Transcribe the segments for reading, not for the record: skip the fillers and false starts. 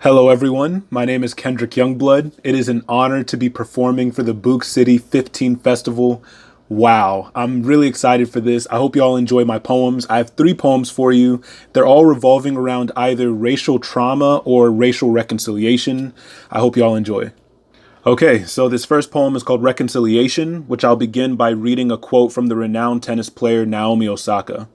Hello, everyone. My name is Kendrick Youngblood. It is an honor to be performing for the Book City 15 Festival. Wow, I'm really excited for this. I hope you all enjoy my poems. I have three poems for you. They're all revolving around either racial trauma or racial reconciliation. I hope you all enjoy. Okay, so this first poem is called Reconciliation, which I'll begin by reading a quote from the renowned tennis player Naomi Osaka.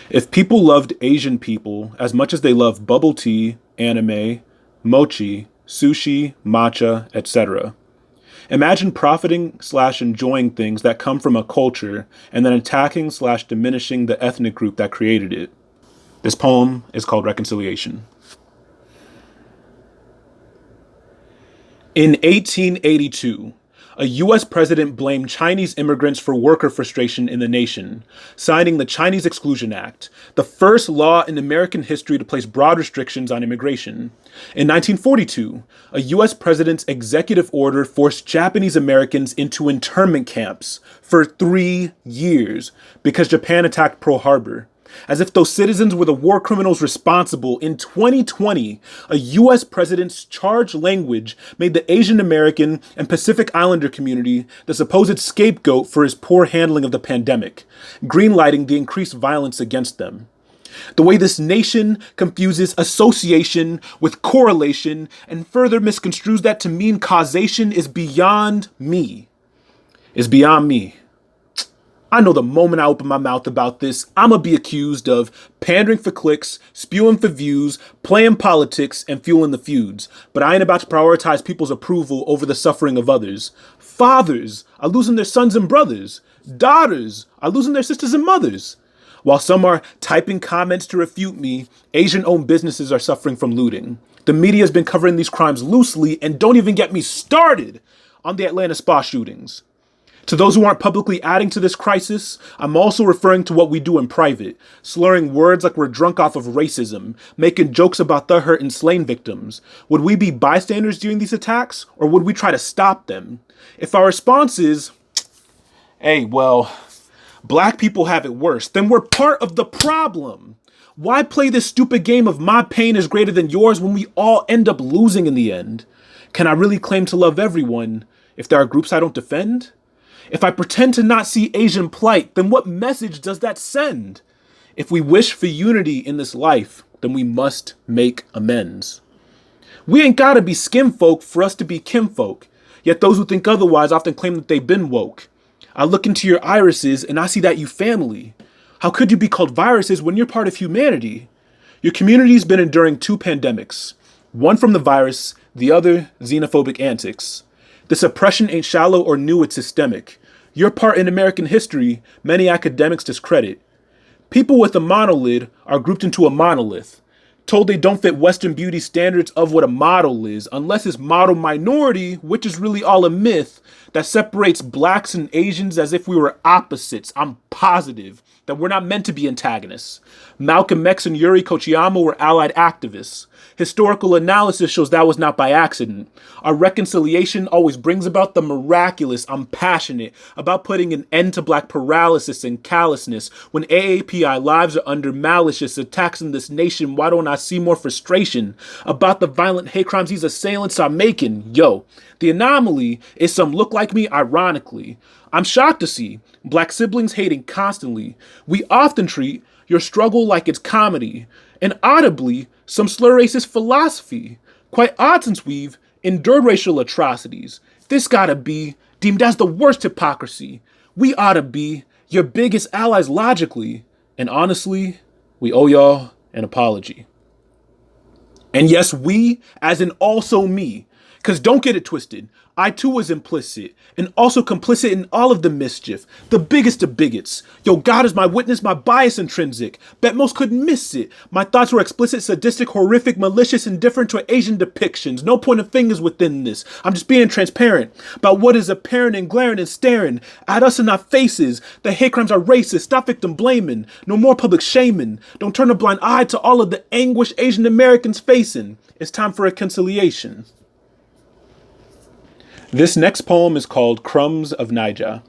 If people loved Asian people as much as they love bubble tea, anime, mochi, sushi, matcha, etc., imagine profiting slash enjoying things that come from a culture and then attacking slash diminishing the ethnic group that created it. This poem is called Reconciliation. In 1882, a U.S. president blamed Chinese immigrants for worker frustration in the nation, signing the Chinese Exclusion Act, the first law in American history to place broad restrictions on immigration. In 1942, a U.S. president's executive order forced Japanese Americans into internment camps for 3 years because Japan attacked Pearl Harbor. As if those citizens were the war criminals responsible, in 2020, a U.S. president's charged language made the Asian American and Pacific Islander community the supposed scapegoat for his poor handling of the pandemic, greenlighting the increased violence against them. The way this nation confuses association with correlation and further misconstrues that to mean causation is beyond me. I know the moment I open my mouth about this, I'ma be accused of pandering for clicks, spewing for views, playing politics, and fueling the feuds. But I ain't about to prioritize people's approval over the suffering of others. Fathers are losing their sons and brothers. Daughters are losing their sisters and mothers. While some are typing comments to refute me, Asian-owned businesses are suffering from looting. The media has been covering these crimes loosely, and don't even get me started on the Atlanta spa shootings. To those who aren't publicly adding to this crisis, I'm also referring to what we do in private, slurring words like we're drunk off of racism, making jokes about the hurt and slain victims. Would we be bystanders during these attacks, or would we try to stop them? If our response is, hey, well, black people have it worse, then we're part of the problem. Why play this stupid game of my pain is greater than yours when we all end up losing in the end? Can I really claim to love everyone if there are groups I don't defend? If I pretend to not see Asian plight, then what message does that send? If we wish for unity in this life, then we must make amends. We ain't gotta be skin folk for us to be kinfolk, yet those who think otherwise often claim that they've been woke. I look into your irises and I see that you family. How could you be called viruses when you're part of humanity? Your community's been enduring 2 pandemics, one from the virus, the other xenophobic antics. This oppression ain't shallow or new, it's systemic. Your part in American history, many academics discredit. People with a monolid are grouped into a monolith, told they don't fit Western beauty standards of what a model is, unless it's model minority, which is really all a myth that separates blacks and Asians as if we were opposites. I'm positive that we're not meant to be antagonists. Malcolm X and Yuri Kochiyama were allied activists. Historical analysis shows that was not by accident. Our reconciliation always brings about the miraculous. I'm passionate about putting an end to black paralysis and callousness. When AAPI lives are under malicious attacks in this nation, why don't I see more frustration about the violent hate crimes these assailants are making? Yo, the anomaly is some look like me ironically. I'm shocked to see black siblings hating constantly. We often treat your struggle like it's comedy, and audibly, some slur racist philosophy. Quite odd since we've endured racial atrocities. This gotta be deemed as the worst hypocrisy. We ought to be your biggest allies logically, and honestly, we owe y'all an apology. And yes, we, as in also me, because don't get it twisted, I too was implicit and also complicit in all of the mischief, the biggest of bigots. Yo, God is my witness, my bias intrinsic. Bet most couldn't miss it. My thoughts were explicit, sadistic, horrific, malicious, indifferent to Asian depictions. No pointing fingers within this. I'm just being transparent about what is apparent and glaring and staring at us in our faces. The hate crimes are racist. Stop victim blaming. No more public shaming. Don't turn a blind eye to all of the anguish Asian Americans facing. It's time for reconciliation. This next poem is called Crumbs of Naija.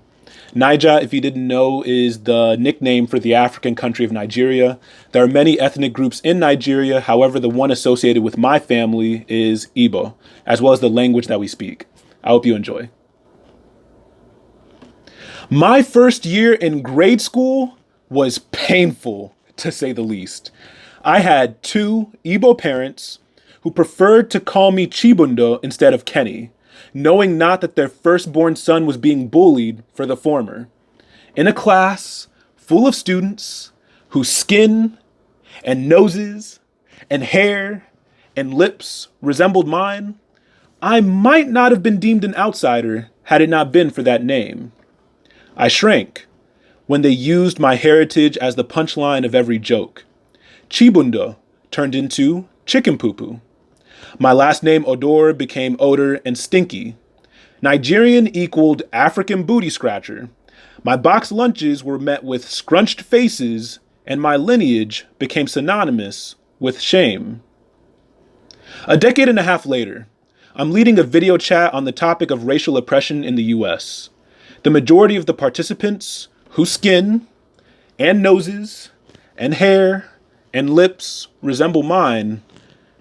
Niger, if you didn't know, is the nickname for the African country of Nigeria. There are many ethnic groups in Nigeria. However, the one associated with my family is Igbo, as well as the language that we speak. I hope you enjoy. My first year in grade school was painful, to say the least. I had two Igbo parents who preferred to call me Chibundo instead of Kenny, knowing not that their firstborn son was being bullied for the former. In a class full of students whose skin and noses and hair and lips resembled mine, I might not have been deemed an outsider had it not been for that name. I shrank when they used my heritage as the punchline of every joke. Chibundo turned into chicken poo-poo. My last name Odor became odor and stinky. Nigerian equaled African booty scratcher. My box lunches were met with scrunched faces, and my lineage became synonymous with shame. A decade and a half later, I'm leading a video chat on the topic of racial oppression in the US. The majority of the participants, whose skin and noses and hair and lips resemble mine,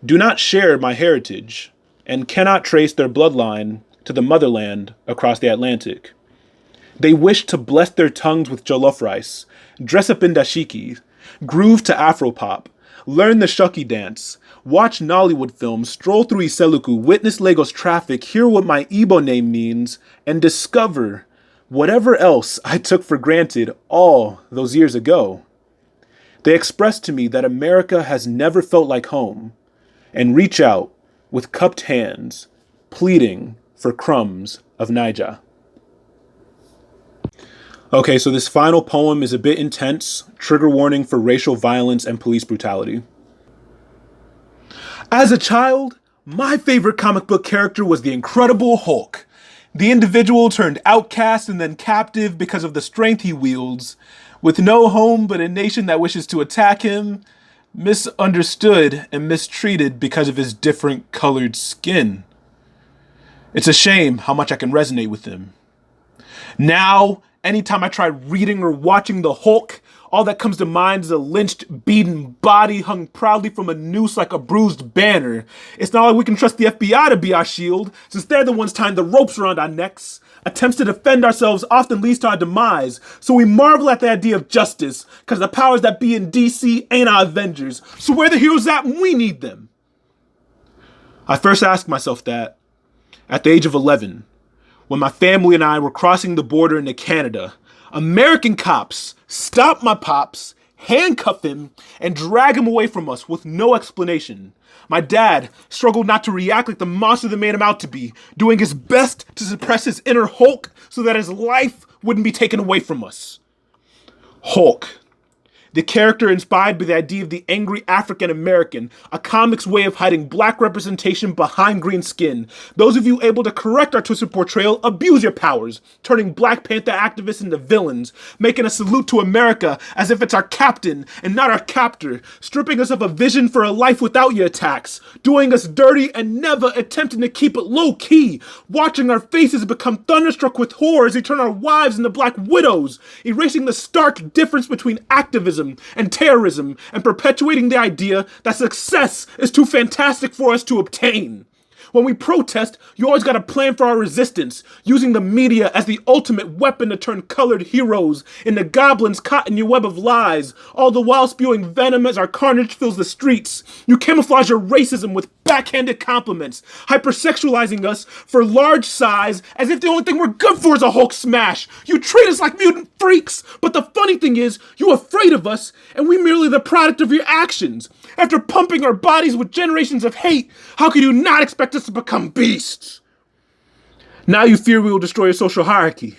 do not share my heritage and cannot trace their bloodline to the motherland across the Atlantic. They wish to bless their tongues with jollof rice, dress up in dashiki, groove to Afropop, learn the shuki dance, watch Nollywood films, stroll through Iseluku, witness Lagos traffic, hear what my Igbo name means, and discover whatever else I took for granted all those years ago. They expressed to me that America has never felt like home, and reach out with cupped hands, pleading for crumbs of Niger. Okay, so this final poem is a bit intense, trigger warning for racial violence and police brutality. As a child, my favorite comic book character was the Incredible Hulk. The individual turned outcast and then captive because of the strength he wields, with no home but a nation that wishes to attack him, misunderstood and mistreated because of his different colored skin. It's a shame how much I can resonate with him. Now, anytime I try reading or watching the Hulk, all that comes to mind is a lynched, beaten body hung proudly from a noose like a bruised banner. It's not like we can trust the FBI to be our shield, since they're the ones tying the ropes around our necks. Attempts to defend ourselves often leads to our demise, so we marvel at the idea of justice, because the powers that be in DC ain't our Avengers, so where are the heroes at when we need them? I first asked myself that at the age of 11, when my family and I were crossing the border into Canada. American cops stopped my pops, handcuff him, and drag him away from us with no explanation. My dad struggled not to react like the monster that made him out to be, doing his best to suppress his inner Hulk so that his life wouldn't be taken away from us. Hulk. The character inspired by the idea of the angry African American, a comic's way of hiding black representation behind green skin. Those of you able to correct our twisted portrayal abuse your powers, turning Black Panther activists into villains, making a salute to America as if it's our captain and not our captor, stripping us of a vision for a life without your attacks, doing us dirty and never attempting to keep it low key, watching our faces become thunderstruck with horror as we turn our wives into black widows, erasing the stark difference between activism and terrorism, and perpetuating the idea that success is too fantastic for us to obtain. When we protest, you always got a plan for our resistance, using the media as the ultimate weapon to turn colored heroes into goblins caught in your web of lies, all the while spewing venom as our carnage fills the streets. You camouflage your racism with backhanded compliments, hypersexualizing us for large size as if the only thing we're good for is a Hulk smash. You treat us like mutant freaks, but the funny thing is, you're afraid of us, and we're merely the product of your actions. After pumping our bodies with generations of hate, how could you not expect us to become beasts? Now you fear we will destroy your social hierarchy.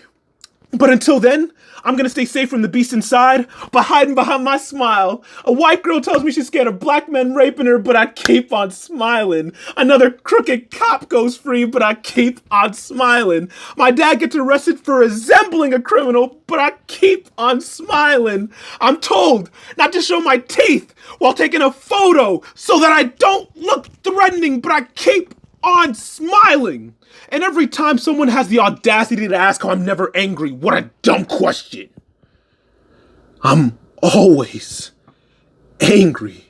But until then, I'm gonna stay safe from the beast inside by hiding behind my smile. A white girl tells me she's scared of black men raping her, but I keep on smiling. Another crooked cop goes free, but I keep on smiling. My dad gets arrested for resembling a criminal, but I keep on smiling. I'm told not to show my teeth while taking a photo so that I don't look threatening, but I keep on smiling. And every time someone has the audacity to ask how I'm never angry, what a dumb question. I'm always angry.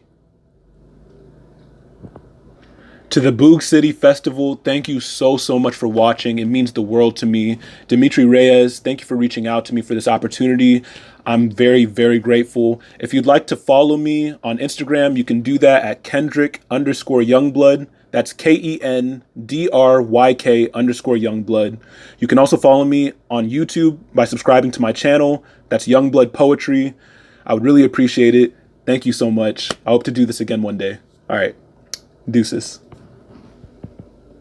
To the Boog City Festival, thank you so much for watching. It means the world to me. Dimitri Reyes, thank you for reaching out to me for this opportunity. I'm very grateful. If you'd like to follow me on Instagram, you can do that at Kendrick_Youngblood. That's KENDRYK_Youngblood. You can also follow me on YouTube by subscribing to my channel. That's Youngblood Poetry. I would really appreciate it. Thank you so much. I hope to do this again one day. All right. Deuces.